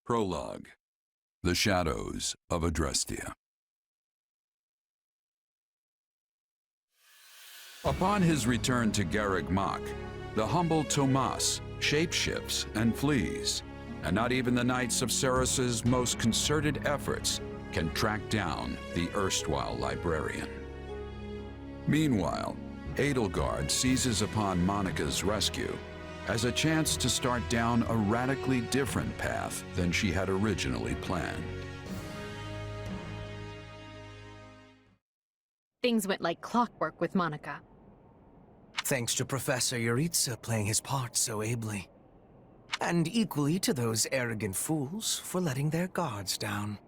Prologue. The Shadows of Adrestia. Upon his return to Garegg Magg, the humble Tomas shapeshifts and flees, and not even the Knights of Ceros's most concerted efforts can track down the erstwhile librarian. Meanwhile, Edelgard seizes upon Monica's rescue as a chance to start down a radically different path than she had originally planned. Things went like clockwork with Monica. Thanks to Professor Yuritsa playing his part so ably. And equally to those arrogant fools for letting their guards down.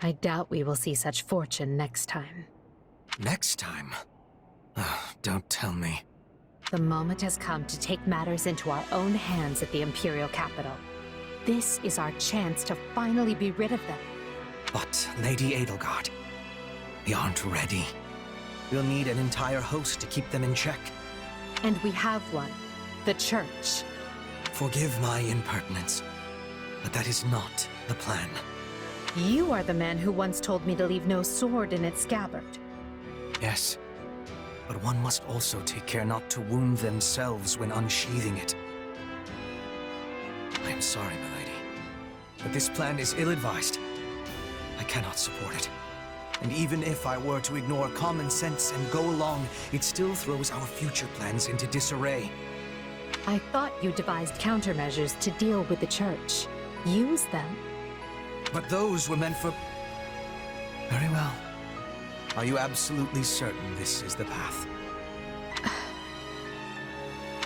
I doubt we will see such fortune next time. Next time? Don't tell me. The moment has come to take matters into our own hands at the Imperial capital. This is our chance to finally be rid of them. But, Lady Edelgard, we aren't ready. We'll need an entire host to keep them in check. And we have one. The Church. Forgive my impertinence, but that is not the plan. You are the man who once told me to leave no sword in its scabbard. Yes, but one must also take care not to wound themselves when unsheathing it. I am sorry, milady, but this plan is ill-advised. I cannot support it. And even if I were to ignore common sense and go along, it still throws our future plans into disarray. I thought you devised countermeasures to deal with the Church. Use them. But those were meant for... Very well. Are you absolutely certain this is the path?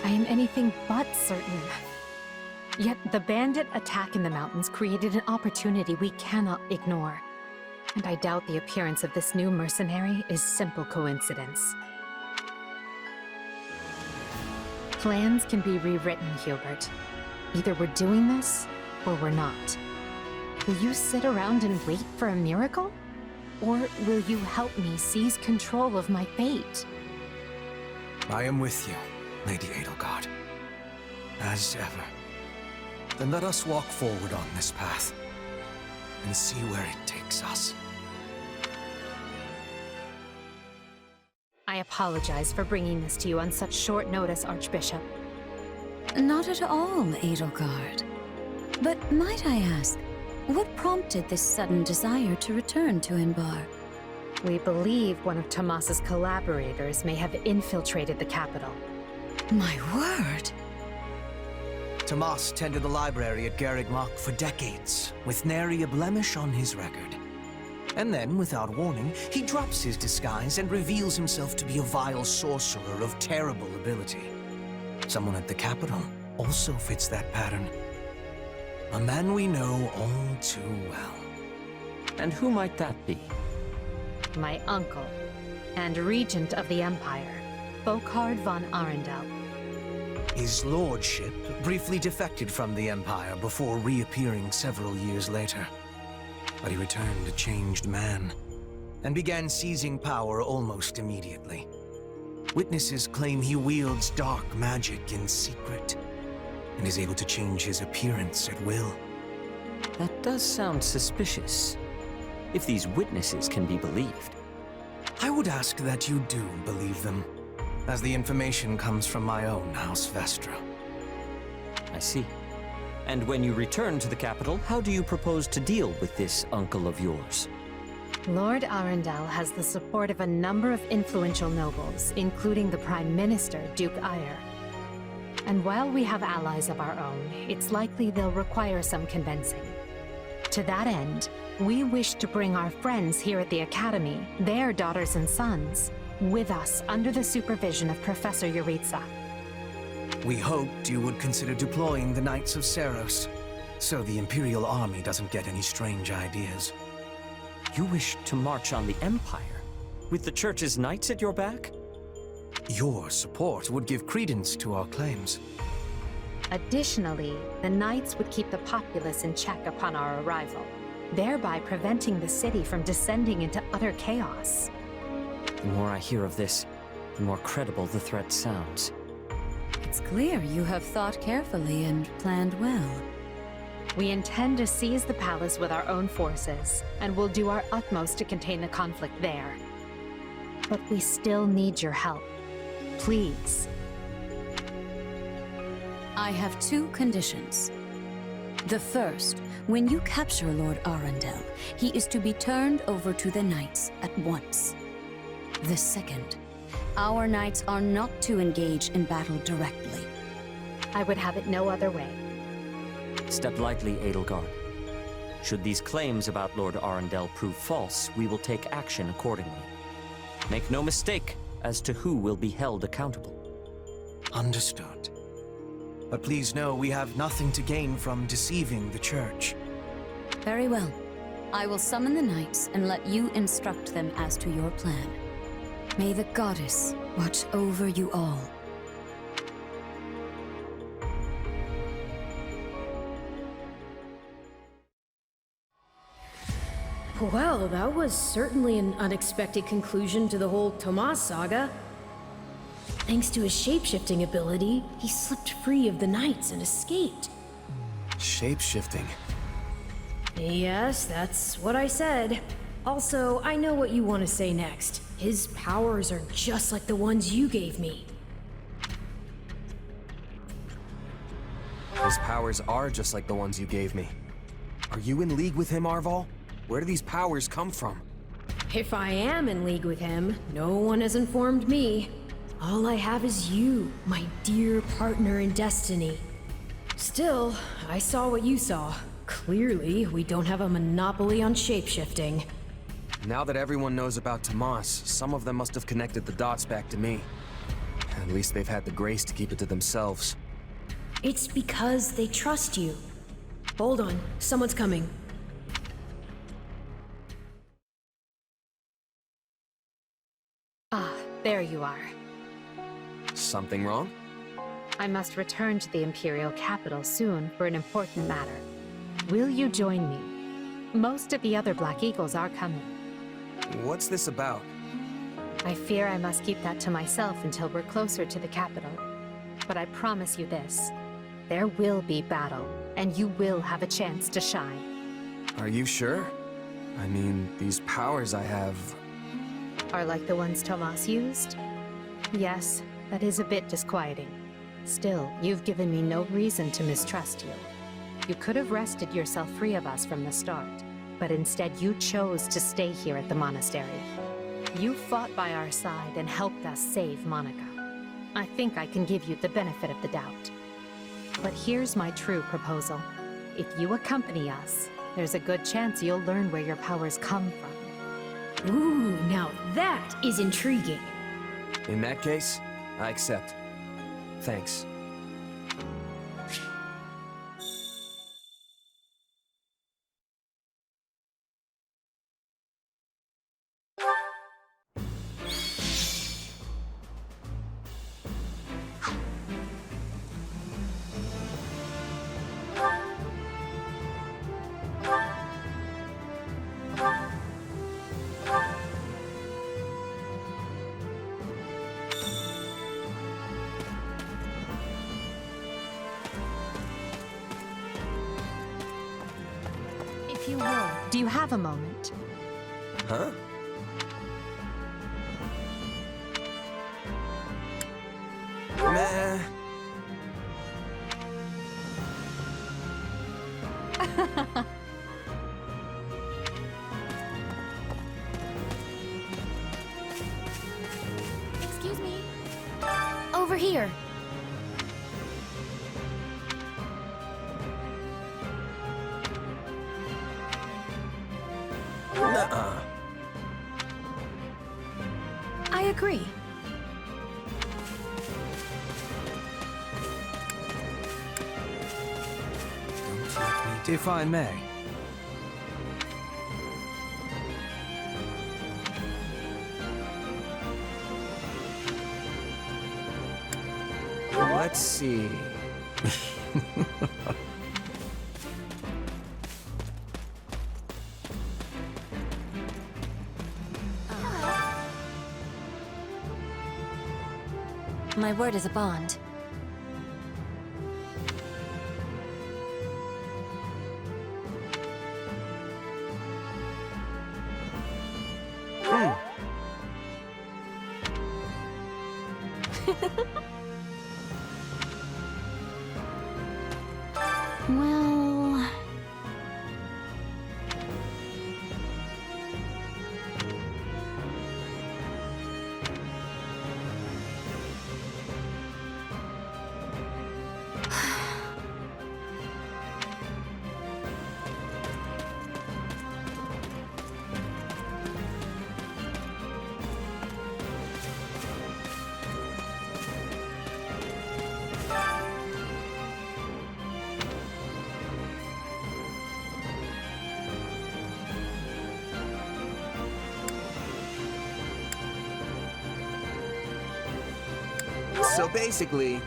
I am anything but certain. Yet the bandit attack in the mountains created an opportunity we cannot ignore. And I doubt the appearance of this new mercenary is simple coincidence. Plans can be rewritten, Hubert. Either we're doing this, or we're not. Will you sit around and wait for a miracle? Or will you help me seize control of my fate? I am with you, Lady Edelgard. As ever. Then let us walk forward on this path, and see where it takes us. I apologize for bringing this to you on such short notice, Archbishop. Not at all, Edelgard. But might I ask, what prompted this sudden desire to return to Enbarr? We believe one of Tomas's collaborators may have infiltrated the capital. My word! Tomas tended the library at Garegg Magg for decades, with nary a blemish on his record. And then, without warning, he drops his disguise and reveals himself to be a vile sorcerer of terrible ability. Someone at the capital also fits that pattern. A man we know all too well. And who might that be? My uncle, and regent of the Empire, Bokhard von Arundel. His lordship briefly defected from the Empire before reappearing several years later. But he returned a changed man, and began seizing power almost immediately. Witnesses claim he wields dark magic in secret, and is able to change his appearance at will. That does sound suspicious, if these witnesses can be believed. I would ask that you do believe them, as the information comes from my own House Vestra. I see. And when you return to the capital, how do you propose to deal with this uncle of yours? Lord Arundel has the support of a number of influential nobles, including the Prime Minister, Duke Ayer. And while we have allies of our own, it's likely they'll require some convincing. To that end, we wish to bring our friends here at the Academy, their daughters and sons, with us under the supervision of Professor Yuritsa. We hoped you would consider deploying the Knights of Ceros, so the Imperial Army doesn't get any strange ideas. You wish to march on the Empire, with the Church's knights at your back? Your support would give credence to our claims. Additionally, the Knights would keep the populace in check upon our arrival, thereby preventing the city from descending into utter chaos. The more I hear of this, the more credible the threat sounds. It's clear you have thought carefully and planned well. We intend to seize the palace with our own forces, and we'll do our utmost to contain the conflict there. But we still need your help. Please. I have two conditions. The first, when you capture Lord Arundel, he is to be turned over to the Knights at once. The second, our Knights are not to engage in battle directly. I would have it no other way. Step lightly, Edelgard. Should these claims about Lord Arundel prove false, we will take action accordingly. Make no mistake as to who will be held accountable. Understood. But please know we have nothing to gain from deceiving the Church. Very well. I will summon the Knights and let you instruct them as to your plan. May the Goddess watch over you all. Well, that was certainly an unexpected conclusion to the whole Tomas saga. Thanks to his shapeshifting ability, he slipped free of the Knights and escaped. Shapeshifting. Yes, that's what I said. Also, I know what you want to say next. His powers are just like the ones you gave me. His powers are just like the ones you gave me. Are you in league with him, Arval? Where do these powers come from? If I am in league with him, no one has informed me. All I have is you, my dear partner in destiny. Still, I saw what you saw. Clearly, we don't have a monopoly on shapeshifting. Now that everyone knows about Tomas, some of them must have connected the dots back to me. At least they've had the grace to keep it to themselves. It's because they trust you. Hold on, someone's coming. Ah, there you are. Something wrong? I must return to the Imperial capital soon for an important matter. Will you join me? Most of the other Black Eagles are coming. What's this about? I fear I must keep that to myself until we're closer to the capital. But I promise you this. There will be battle, and you will have a chance to shine. Are you sure? I mean, these powers I have... Are like the ones Tomas used? Yes, that is a bit disquieting. Still, you've given me no reason to mistrust you. You could have wrested yourself free of us from the start, but instead you chose to stay here at the monastery. You fought by our side and helped us save Monica. I think I can give you the benefit of the doubt. But here's my true proposal. If you accompany us, there's a good chance you'll learn where your powers come from. Ooh, now that is intriguing. In that case, I accept. Thanks. If you would, do you have a moment? Huh? Meh. Excuse me. Over here. Nuh-uh. I agree. If I may. Let's see. My word is a bond. Well... So basically...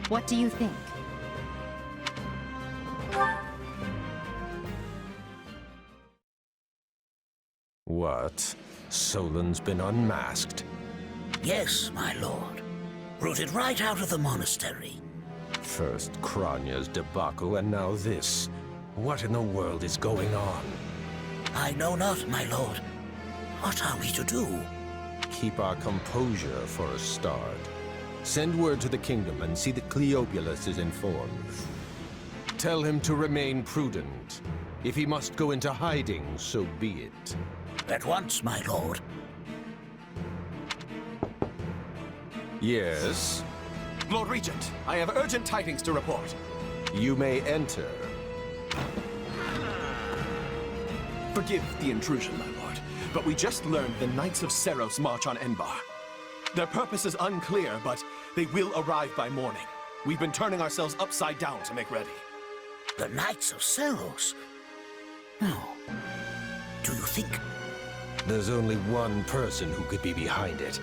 What do you think? What? Solon's been unmasked? Yes, my lord. Rooted right out of the monastery. First Kranya's debacle, and now this. What in the world is going on? I know not, my lord. What are we to do? Keep our composure for a start. Send word to the kingdom and see that Cleobulus is informed. Tell him to remain prudent. If he must go into hiding, so be it. At once, my lord. Yes? Lord Regent, I have urgent tidings to report. You may enter. Forgive the intrusion, my lord, but we just learned the Knights of Seros march on Enbarr. Their purpose is unclear, but they will arrive by morning. We've been turning ourselves upside down to make ready. The Knights of Seros? No. Do you think? There's only one person who could be behind it.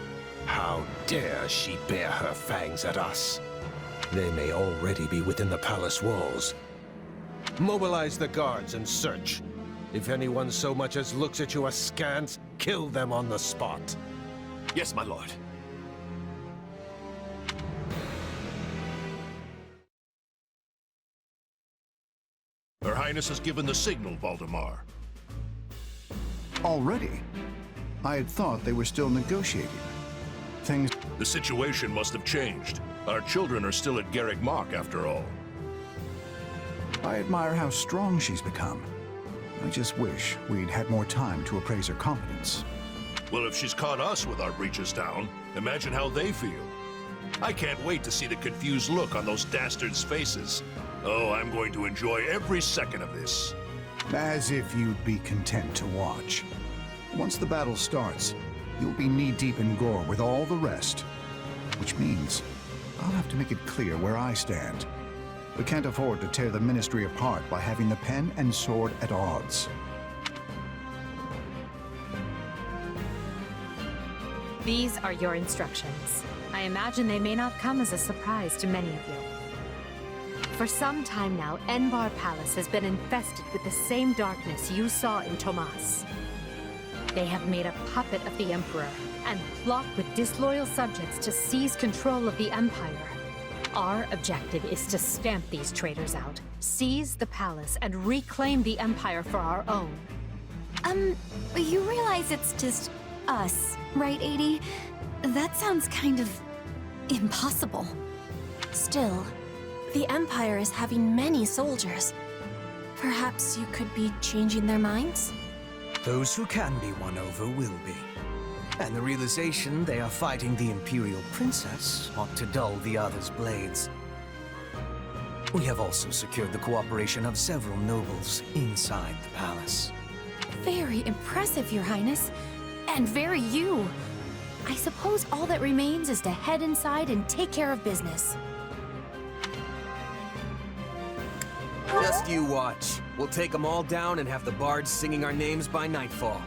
How dare she bare her fangs at us? They may already be within the palace walls. Mobilize the guards and search. If anyone so much as looks at you askance, kill them on the spot. Yes, my lord. Her Highness has given the signal, Valdemar. Already? I had thought they were still negotiating. Things... The situation must have changed. Our children are still at Garegg Magg, after all. I admire how strong she's become. I just wish we'd had more time to appraise her competence. Well, if she's caught us with our breeches down, imagine how they feel. I can't wait to see the confused look on those dastards' faces. Oh, I'm going to enjoy every second of this. As if you'd be content to watch. Once the battle starts, you'll be knee-deep in gore with all the rest. Which means I'll have to make it clear where I stand. We can't afford to tear the Ministry apart by having the pen and sword at odds. These are your instructions. I imagine they may not come as a surprise to many of you. For some time now, Enbarr Palace has been infested with the same darkness you saw in Tomas. They have made a puppet of the Emperor and plot with disloyal subjects to seize control of the Empire. Our objective is to stamp these traitors out, seize the palace, and reclaim the Empire for our own. You realize it's just us, right, 80? That sounds kind of impossible. Still, the Empire is having many soldiers. Perhaps you could be changing their minds? Those who can be won over will be. And the realization they are fighting the Imperial Princess ought to dull the others' blades. We have also secured the cooperation of several nobles inside the palace. Very impressive, Your Highness. And very you. I suppose all that remains is to head inside and take care of business. Just you watch. We'll take them all down and have the bards singing our names by nightfall.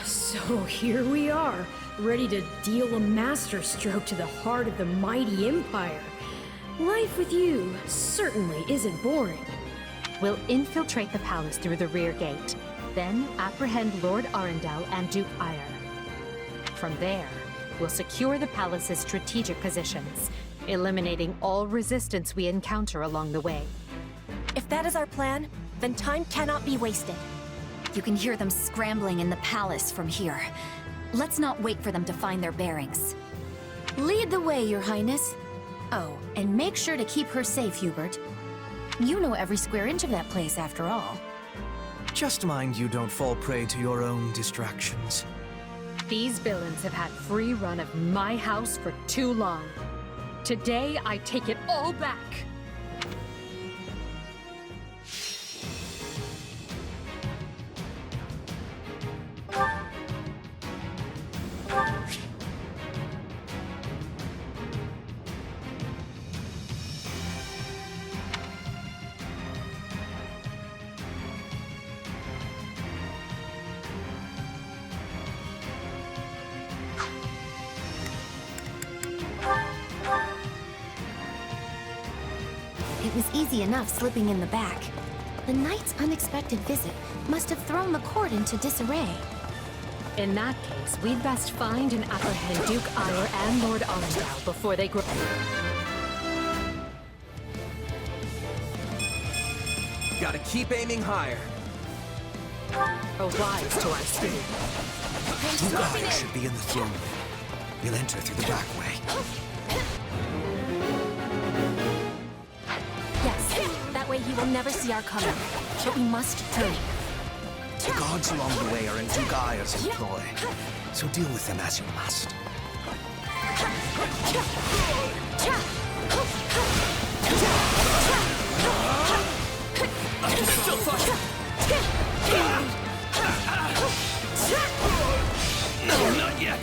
So here we are, ready to deal a masterstroke to the heart of the mighty Empire. Life with you certainly isn't boring. We'll infiltrate the palace through the rear gate, then apprehend Lord Arundel and Duke Ire. From there, we'll secure the palace's strategic positions, eliminating all resistance we encounter along the way. If that is our plan, then time cannot be wasted. You can hear them scrambling in the palace from here. Let's not wait for them to find their bearings. Lead the way, Your Highness. Oh, and make sure to keep her safe, Hubert. You know every square inch of that place, after all. Just mind you don't fall prey to your own distractions. These villains have had free run of my house for too long. Today, I take it all back. It was easy enough slipping in the back. The knight's unexpected visit must have thrown the court into disarray. In that case, we'd best find and apprehend Duke Ire and Lord Arundel before they grow. Gotta keep aiming higher. Wise to our city. Duke Ire should be in the throne room. We'll enter through the back way. Yes, that way he will never see our coming. But we must turn. The guards along the way are in Duke Ire's employ, so deal with them as you must. Still fighting! No, not yet!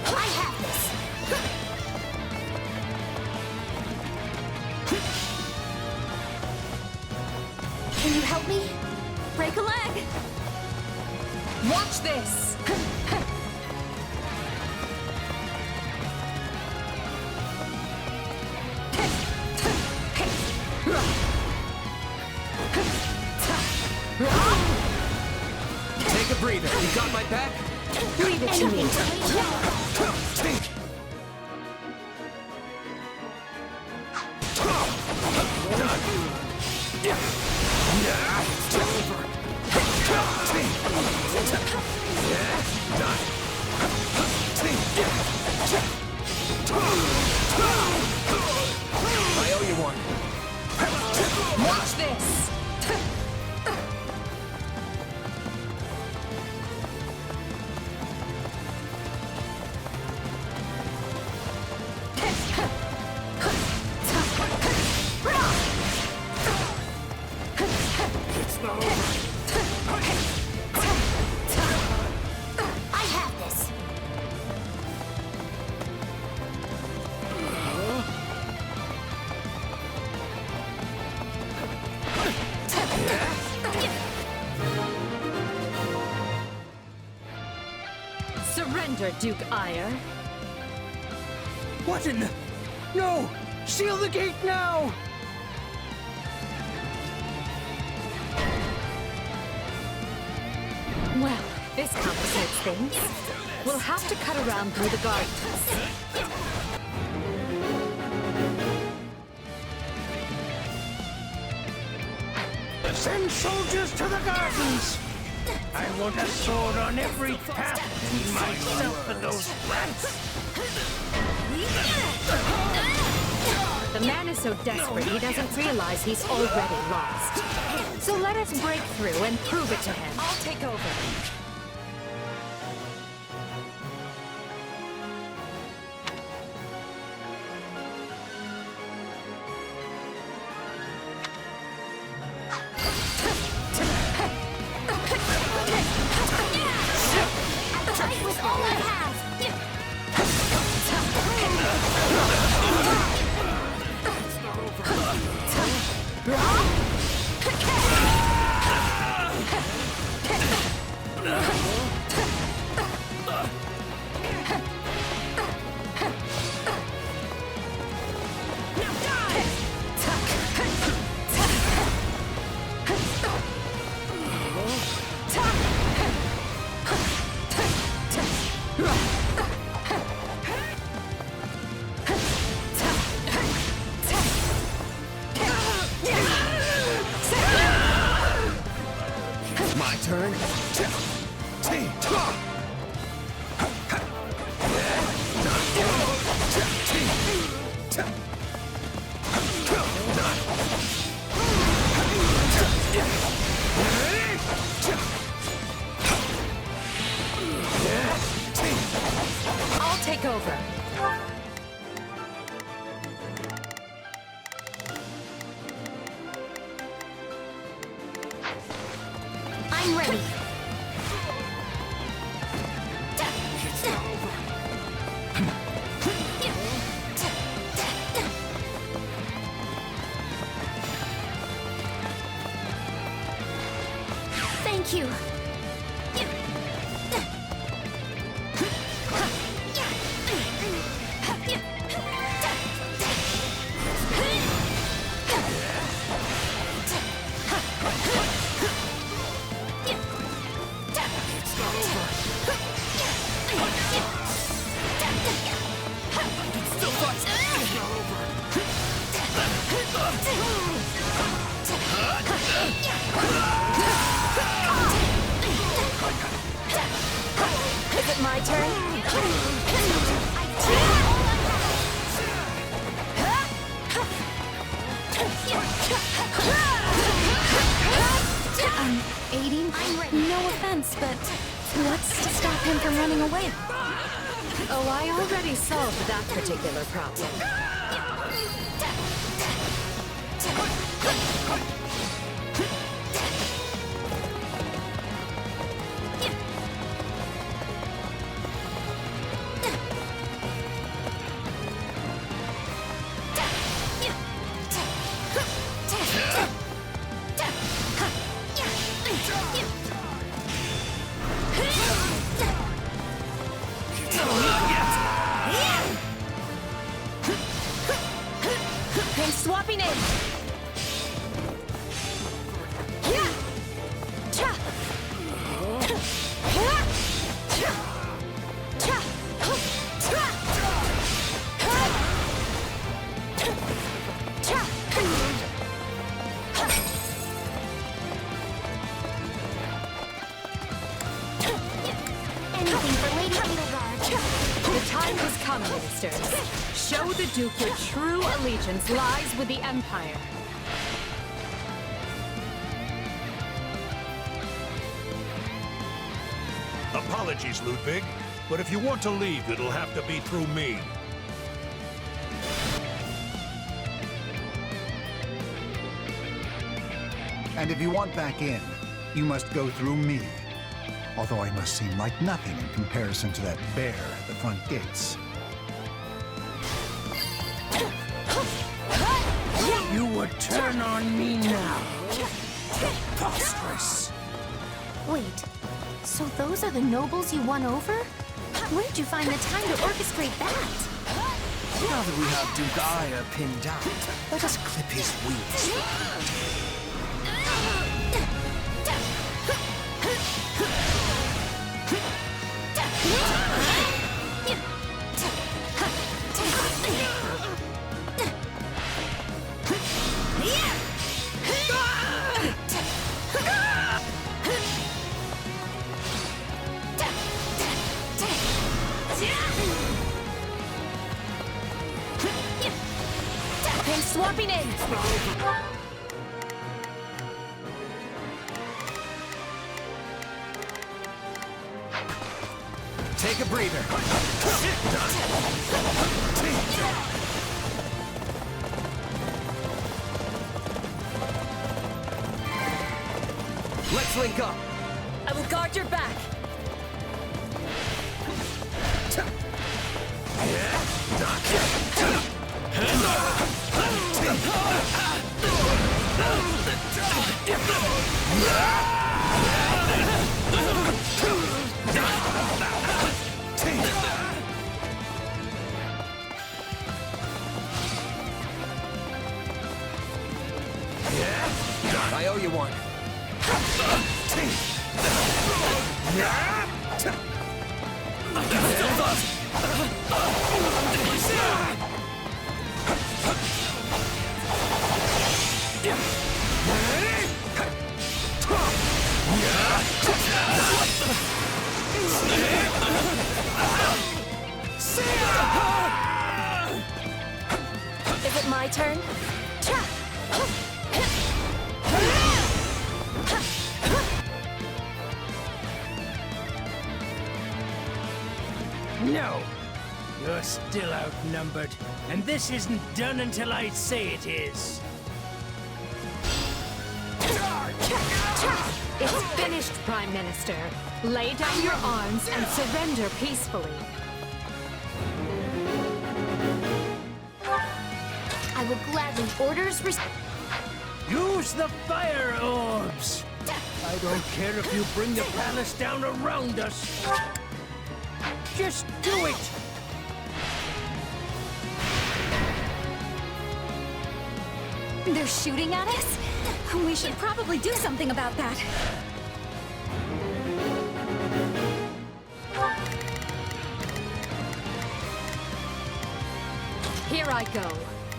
I have this! Can you help me? Break a leg! Watch this! Take a breather. You got my back? Leave it to me. I owe you one. Watch this! enter, Duke Aiur. What in the... No! Seal the gate now! Well, this complicates things. We'll have to cut around through the gardens. Send soldiers to the gardens! I want a sword on every path between myself and those rats! The man is so desperate he doesn't realize he's already lost. So let us break through and prove it to him. I'll take over. My turn. I'll take over. I'm ready. Thank you. Is it my turn? Aiding? No offense, but what's to stop him from running away? Oh, I already solved that particular problem. I'm swapping it. Anything for Lady Enbarr. The time has come, ministers. Show the Duke your true allegiance lies with the Empire. Apologies, Ludwig, but if you want to leave, it'll have to be through me. And if you want back in, you must go through me. Although I must seem like nothing in comparison to that bear at the front gates. You would turn on me now. Preposterous. Wait, so those are the nobles you won over? Where'd you find the time to orchestrate that? Now that we have Duke Ire pinned down, let us clip his wings. I'm swapping in. Take a breather. Let's link up. I will guard your back. I owe you one. Is it my turn? No! You're still outnumbered, and this isn't done until I say it is. It's finished, Prime Minister. Lay down your arms and surrender peacefully. I will gladly orders Use the fire orbs! I don't care if you bring the palace down around us. Just do it! They're shooting at us? We should probably do something about that. Here I go.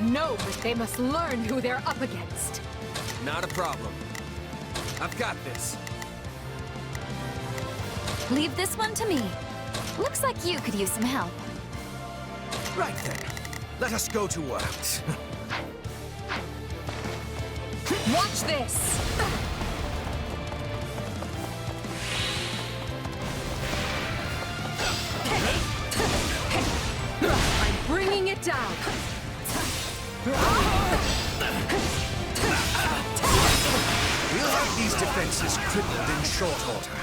Know that they must learn who they're up against. Not a problem. I've got this. Leave this one to me. Looks like you could use some help. Right then. Let us go to work. Watch this! I'm bringing it down. We'll have these defenses crippled in short order.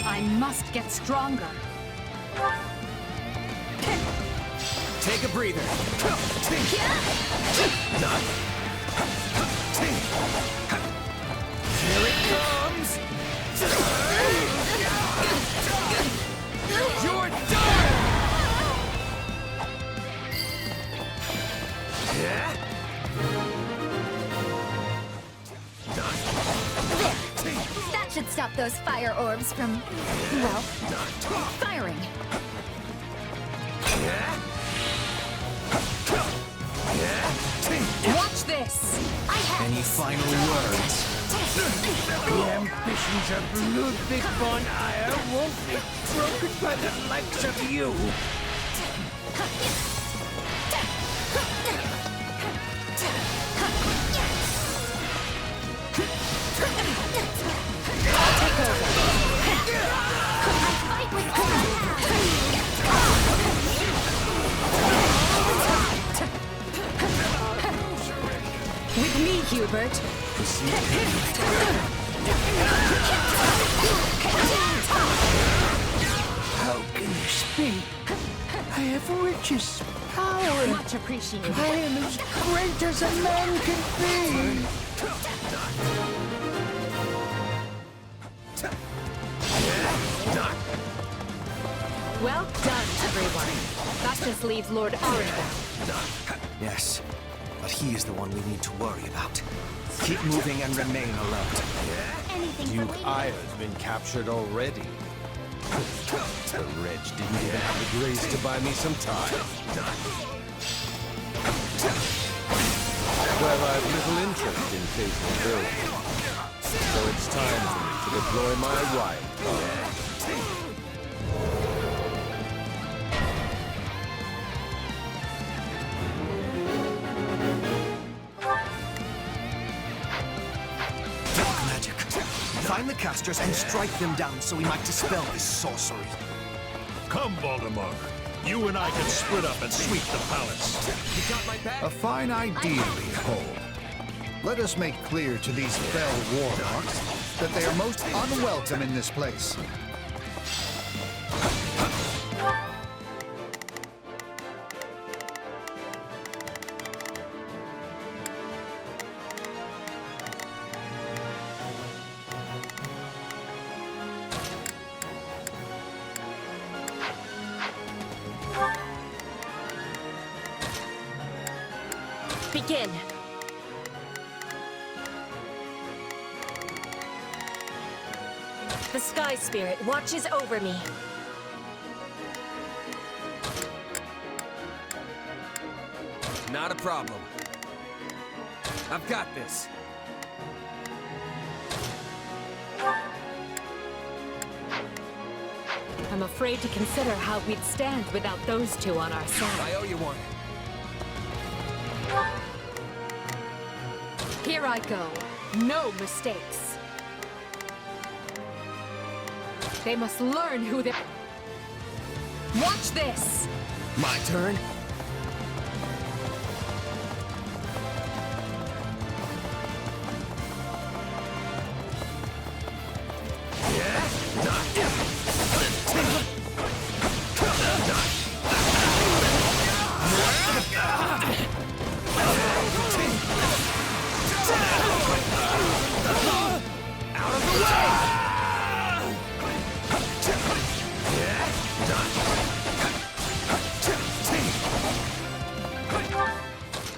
I must get stronger. Take a breather. Here it comes! You're done! That should stop those fire orbs from, well, firing. Watch this! Any final words? The ambitions of Ludwig von Eyre won't be broken by the likes of you. I'll take over. I fight with With me, Hubert. How can you speak? I have riches, power. Much appreciated. I am as great as a man can be. Well done, everyone. That just leaves Lord Arundel. Yes, but he is the one we need to worry about. Keep moving and remain alert. Anything for Duke Lady Ayer's been captured already. The wretch didn't even have the grace to buy me some time. Well, I've little interest in facing building, so it's time for me to deploy my riot card. Find the casters and strike them down so we might dispel this sorcery. Come, Voldemort. You and I can split up and sweep the palace. You got my back? A fine idea, behold. Let us make clear to these fell warlocks that they are most unwelcome in this place. Begin. The Sky Spirit watches over me. Not a problem. I've got this. I'm afraid to consider how we'd stand without those two on our side. I owe you one. Here I go. No mistakes. They must learn who they... Watch this! My turn?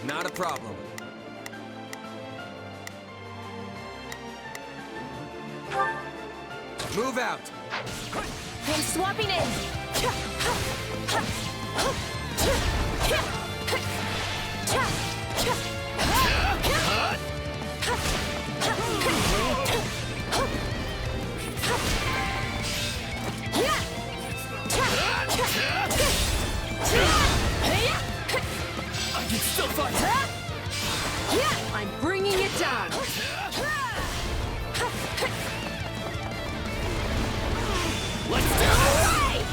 Not a problem. Move out! I'm swapping in! I can still fight! I'm bringing it down! Let's do it!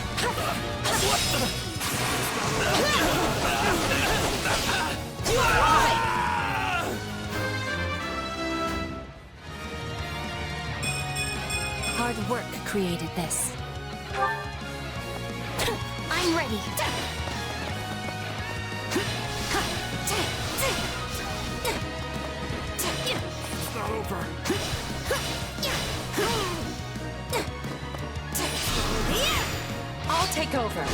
Hard work created this. I'm ready. It's not over. I'll take over.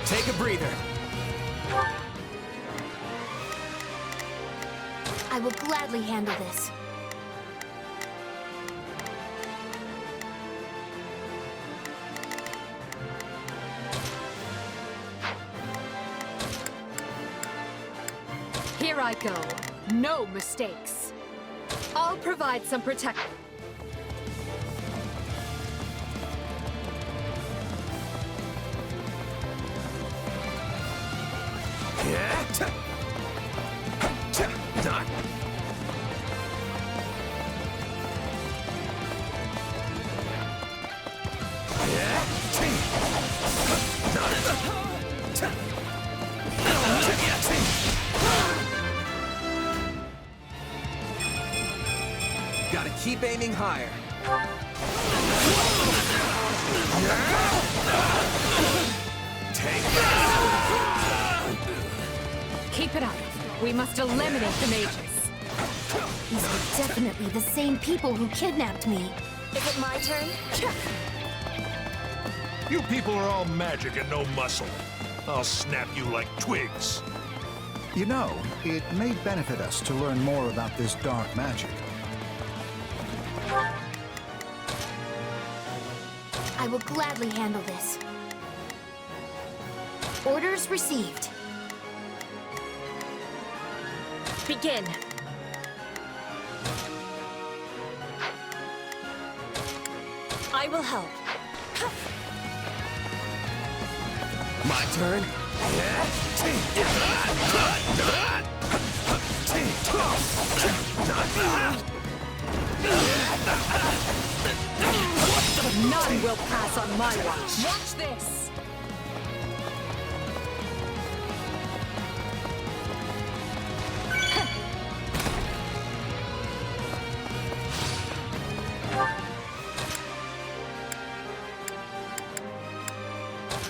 Take a breather. I will gladly handle this. Here I go. No mistakes. I'll provide some protection. Gotta keep aiming higher. Take Keep it up. We must eliminate the mages. These were definitely the same people who kidnapped me. Is it my turn? You people are all magic and no muscle. I'll snap you like twigs. You know, it may benefit us to learn more about this dark magic. I will gladly handle this. Orders received. Begin. I will help. My turn? None will pass on my watch. Watch this!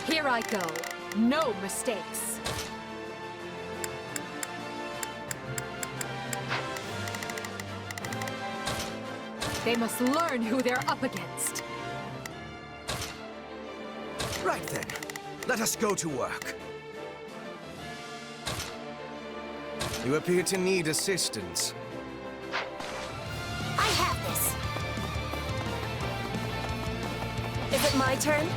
Here I go. No mistakes. They must learn who they're up against. Right then, let us go to work. You appear to need assistance. I have this. Is it my turn?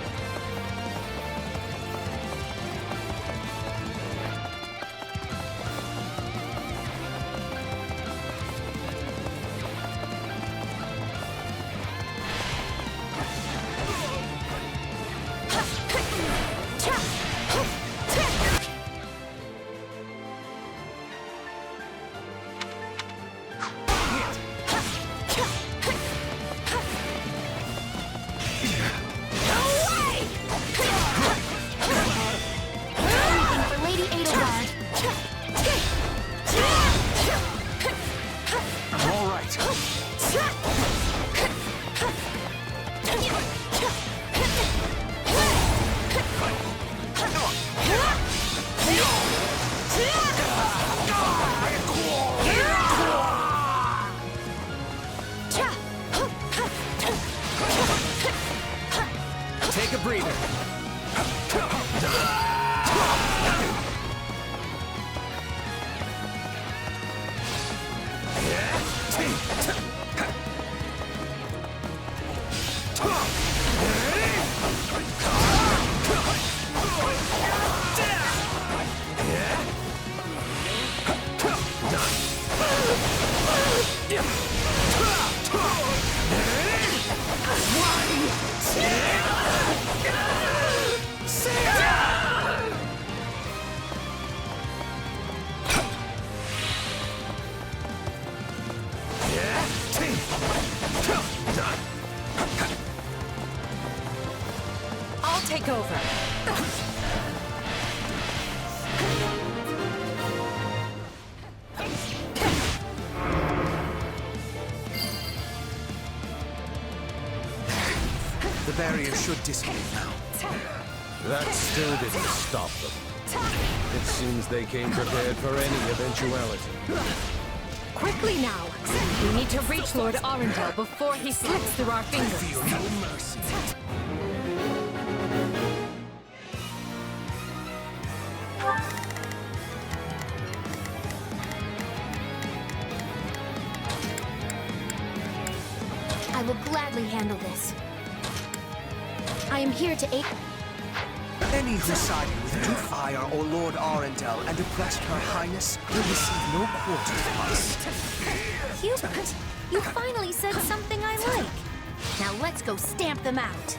Take a breather. I'll take over. The barrier should dissipate now. That still didn't stop them. It seems they came prepared for any eventuality. Quickly now! We need to reach Lord Arundel before he slips through our fingers. Feel no mercy. I will gladly handle this. I am here to aid. Any who sided with Duke Fire or Lord Arundel and oppressed Her Highness will receive no quarter from us. Hubert, you finally said something I like. Now let's go stamp them out.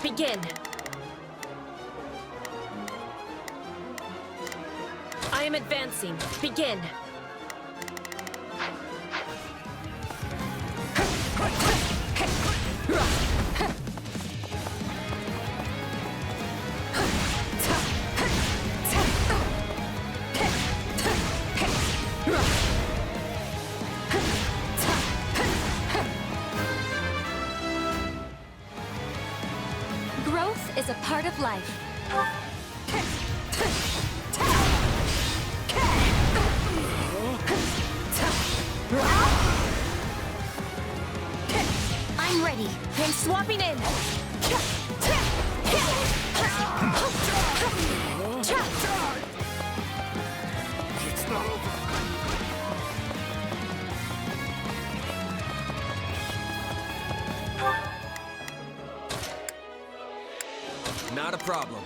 Begin. I am advancing. Begin. a part of life. I'm ready. I'm swapping in. It's not over. Not a problem.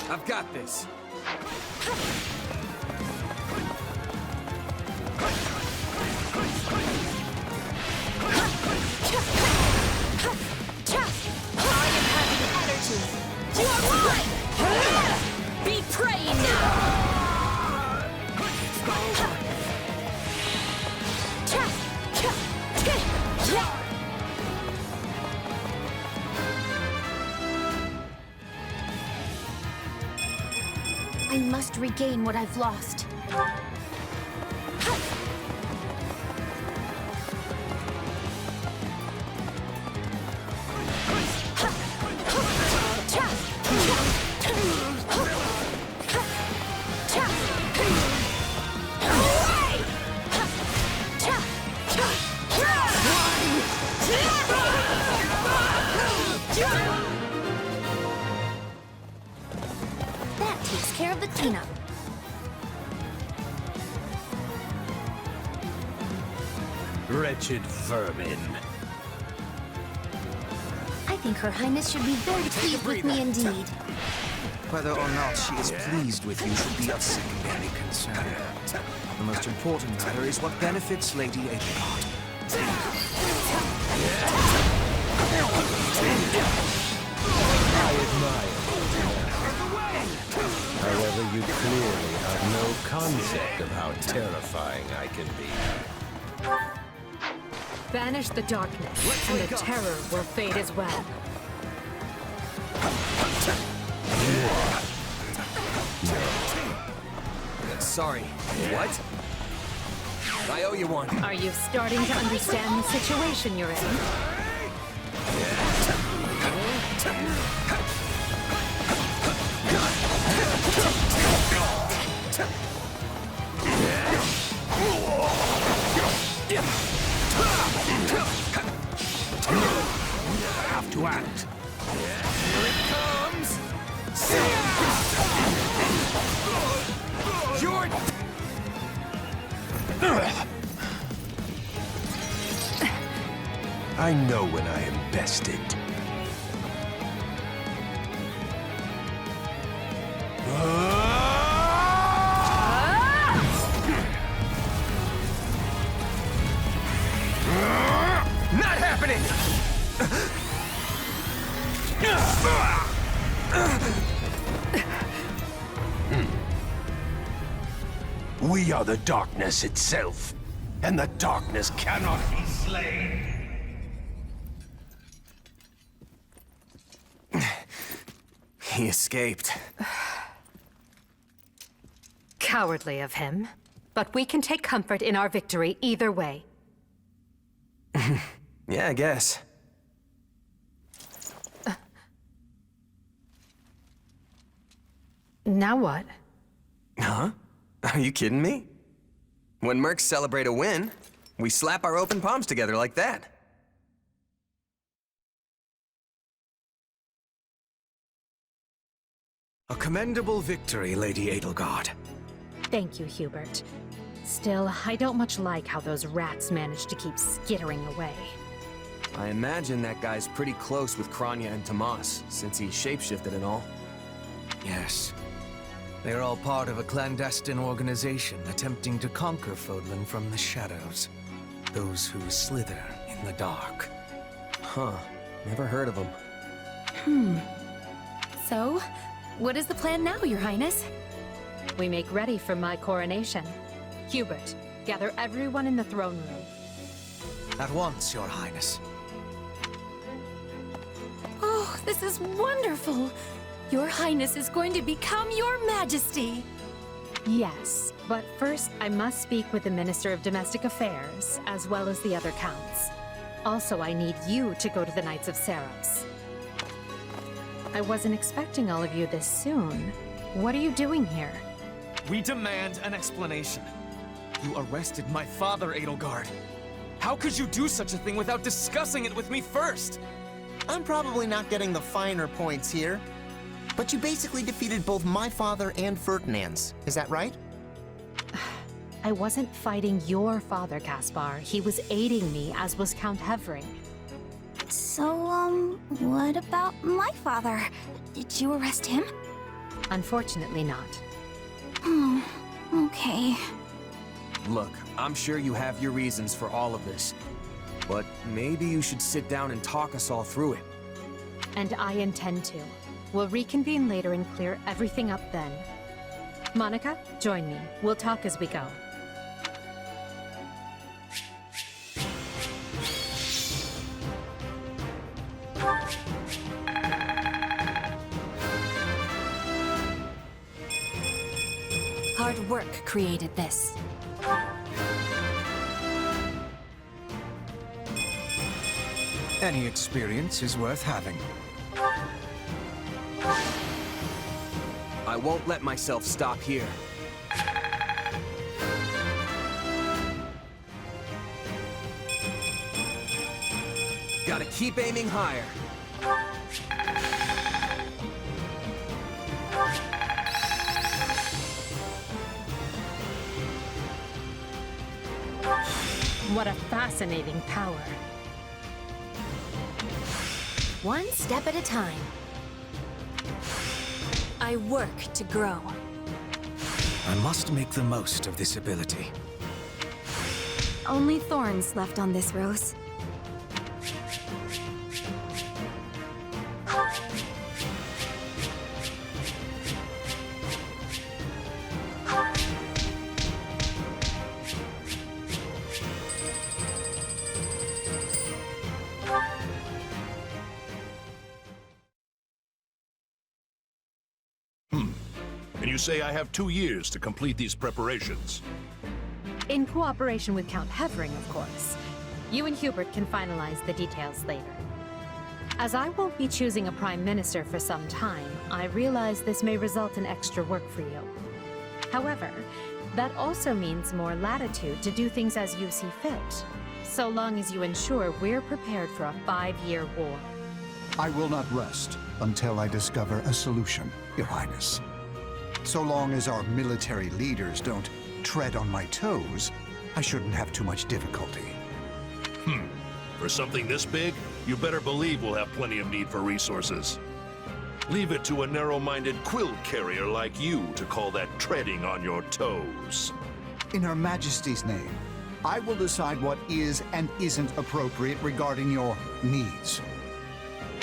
I've got this. I am having energy. You are mine! Be praying now! I must regain what I've lost. That takes care of the cleanup. Wretched vermin. I think Her Highness should be very pleased with me indeed. Whether or not she is pleased with you should be of secondary concern. The most important matter is what benefits Lady Edelgard. I admire you. However, you clearly have no concept of how terrifying I can be. Banish the darkness, and the terror will fade as well. Sorry. What? I owe you one. Are you starting to understand the situation you're in? I have to act. Here it comes! You're... I know when I am bested. Not happening! We are the darkness itself, and the darkness cannot be slain. He escaped. Cowardly of him. But we can take comfort in our victory either way. Yeah, I guess. Now what? Huh? Are you kidding me? When mercs celebrate a win, we slap our open palms together like that. A commendable victory, Lady Edelgard. Thank you, Hubert. Still, I don't much like how those rats managed to keep skittering away. I imagine that guy's pretty close with Kranya and Tomas, since he shapeshifted and all. Yes. They're all part of a clandestine organization attempting to conquer Fodlan from the shadows. Those who slither in the dark. Huh. Never heard of him. So, what is the plan now, Your Highness? We make ready for my coronation. Hubert, gather everyone in the throne room. At once, Your Highness. Oh, this is wonderful! Your Highness is going to become Your Majesty! Yes, but first I must speak with the Minister of Domestic Affairs, as well as the other counts. Also, I need you to go to the Knights of Seros. I wasn't expecting all of you this soon. What are you doing here? We demand an explanation. You arrested my father, Edelgard. How could you do such a thing without discussing it with me first? I'm probably not getting the finer points here, but you basically defeated both my father and Ferdinand's. Is that right? I wasn't fighting your father, Caspar. He was aiding me, as was Count Hevering. So, what about my father? Did you arrest him? Unfortunately not. Oh, okay. Look, I'm sure you have your reasons for all of this. But maybe you should sit down and talk us all through it. And I intend to. We'll reconvene later and clear everything up then. Monica, join me. We'll talk as we go. Hard work created this. Any experience is worth having. I won't let myself stop here. Gotta keep aiming higher. What a fascinating power. One step at a time. I work to grow. I must make the most of this ability. Only thorns left on this rose. And you say I have 2 years to complete these preparations. In cooperation with Count Hevering, of course. You and Hubert can finalize the details later. As I won't be choosing a Prime Minister for some time, I realize this may result in extra work for you. However, that also means more latitude to do things as you see fit, so long as you ensure we're prepared for a 5-year war. I will not rest until I discover a solution, Your Highness. So long as our military leaders don't tread on my toes, I shouldn't have too much difficulty. For something this big, you better believe we'll have plenty of need for resources. Leave it to a narrow-minded quill carrier like you to call that treading on your toes. In Her Majesty's name, I will decide what is and isn't appropriate regarding your needs.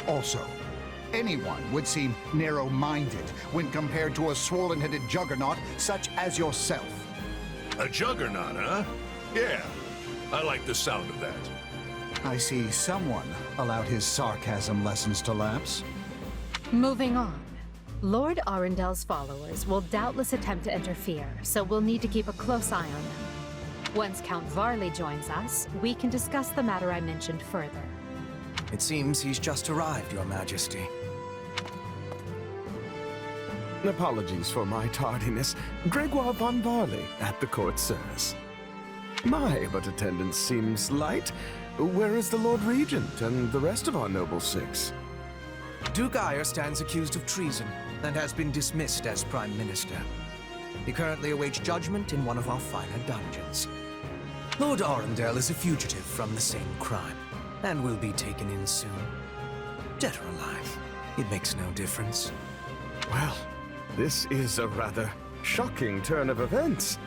Also, anyone would seem narrow-minded when compared to a swollen-headed juggernaut such as yourself. A juggernaut, huh? Yeah, I like the sound of that. I see someone allowed his sarcasm lessons to lapse. Moving on. Lord Arendel's followers will doubtless attempt to interfere, so we'll need to keep a close eye on them. Once Count Varley joins us, we can discuss the matter I mentioned further. It seems he's just arrived, Your Majesty. Apologies for my tardiness. Gregoire von Varley at the court service. My, but attendance seems light. Where is the Lord Regent and the rest of our noble six? Duke Ayer stands accused of treason and has been dismissed as Prime Minister. He currently awaits judgment in one of our finer dungeons. Lord Arundel is a fugitive from the same crime and will be taken in soon. Dead or alive, it makes no difference. Well, this is a rather shocking turn of events.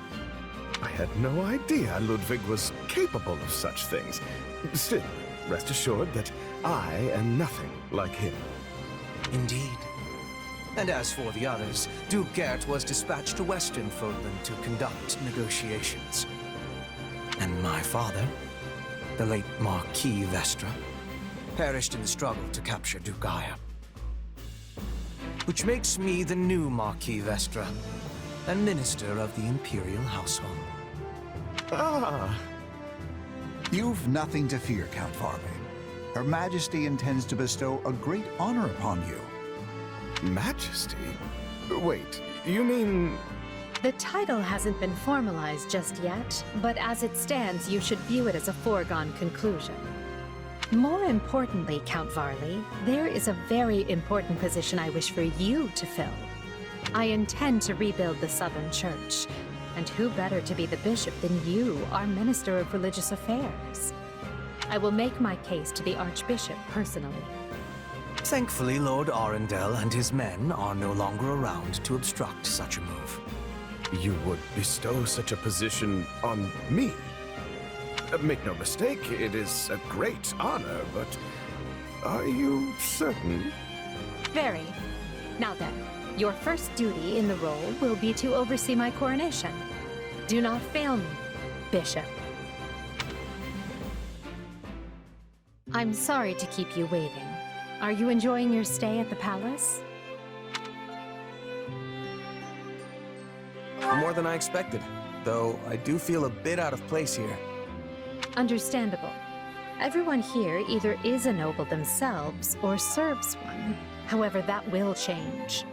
I had no idea Ludwig was capable of such things. Still, rest assured that I am nothing like him. Indeed. And as for the others, Duke Gert was dispatched to Western Fodland to conduct negotiations. And my father, the late Marquis Vestra, perished in the struggle to capture Duke Ayer. Which makes me the new Marquis Vestra, and minister of the Imperial household. Ah. You've nothing to fear, Count Varley. Her Majesty intends to bestow a great honor upon you. Majesty? Wait, you mean... The title hasn't been formalized just yet, but as it stands, you should view it as a foregone conclusion. More importantly, Count Varley, there is a very important position I wish for you to fill. I intend to rebuild the Southern Church, and who better to be the bishop than you, our Minister of Religious Affairs? I will make my case to the Archbishop personally. Thankfully, Lord Arundel and his men are no longer around to obstruct such a move. You would bestow such a position on me? Make no mistake, it is a great honor, but are you certain? Very. Now then, your first duty in the role will be to oversee my coronation. Do not fail me, Bishop. I'm sorry to keep you waiting. Are you enjoying your stay at the palace? More than I expected, though I do feel a bit out of place here. Understandable. Everyone here either is a noble themselves or serves one. However, that will change.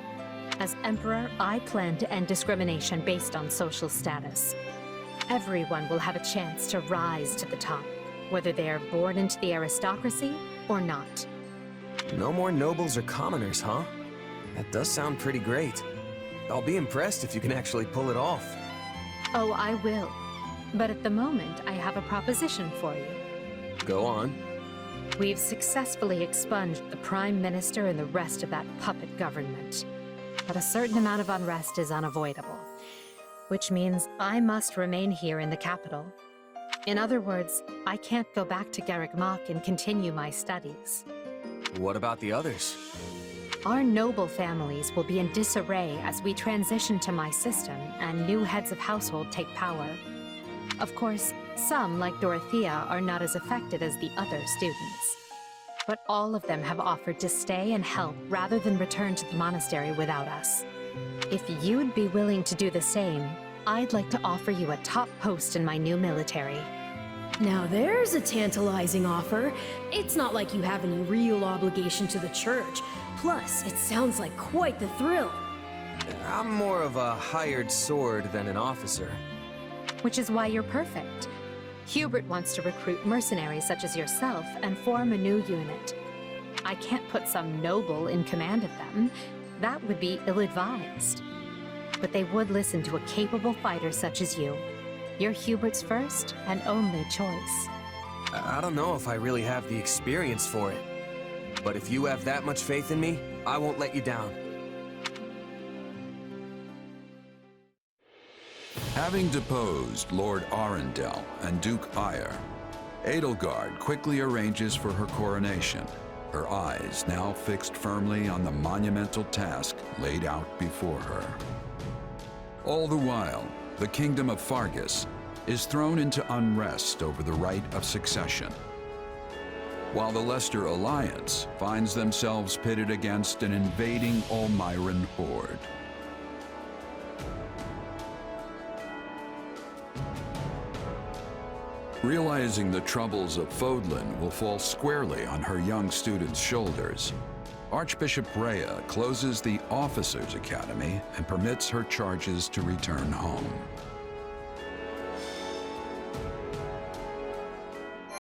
As Emperor, I plan to end discrimination based on social status. Everyone will have a chance to rise to the top, whether they are born into the aristocracy or not. No more nobles or commoners, huh? That does sound pretty great. I'll be impressed if you can actually pull it off. Oh, I will. But at the moment, I have a proposition for you. Go on. We've successfully expunged the Prime Minister and the rest of that puppet government. But a certain amount of unrest is unavoidable, which means I must remain here in the capital. In other words, I can't go back to Garegg Magg and continue my studies. What about the others? Our noble families will be in disarray as we transition to my system and new heads of household take power. Of course, some, like Dorothea, are not as affected as the other students. But all of them have offered to stay and help rather than return to the monastery without us. If you'd be willing to do the same, I'd like to offer you a top post in my new military. Now there's a tantalizing offer. It's not like you have any real obligation to the church. Plus, it sounds like quite the thrill. I'm more of a hired sword than an officer. Which is why you're perfect. Hubert wants to recruit mercenaries such as yourself and form a new unit. I can't put some noble in command of them. That would be ill-advised. But they would listen to a capable fighter such as you. You're Hubert's first and only choice. I don't know if I really have the experience for it. But if you have that much faith in me, I won't let you down. Having deposed Lord Arundel and Duke Ayr, Edelgard quickly arranges for her coronation, her eyes now fixed firmly on the monumental task laid out before her. All the while, the kingdom of Fargus is thrown into unrest over the right of succession, while the Leicester Alliance finds themselves pitted against an invading Almiran horde. Realizing the troubles of Fodlan will fall squarely on her young students' shoulders, Archbishop Rhea closes the Officers' Academy and permits her charges to return home.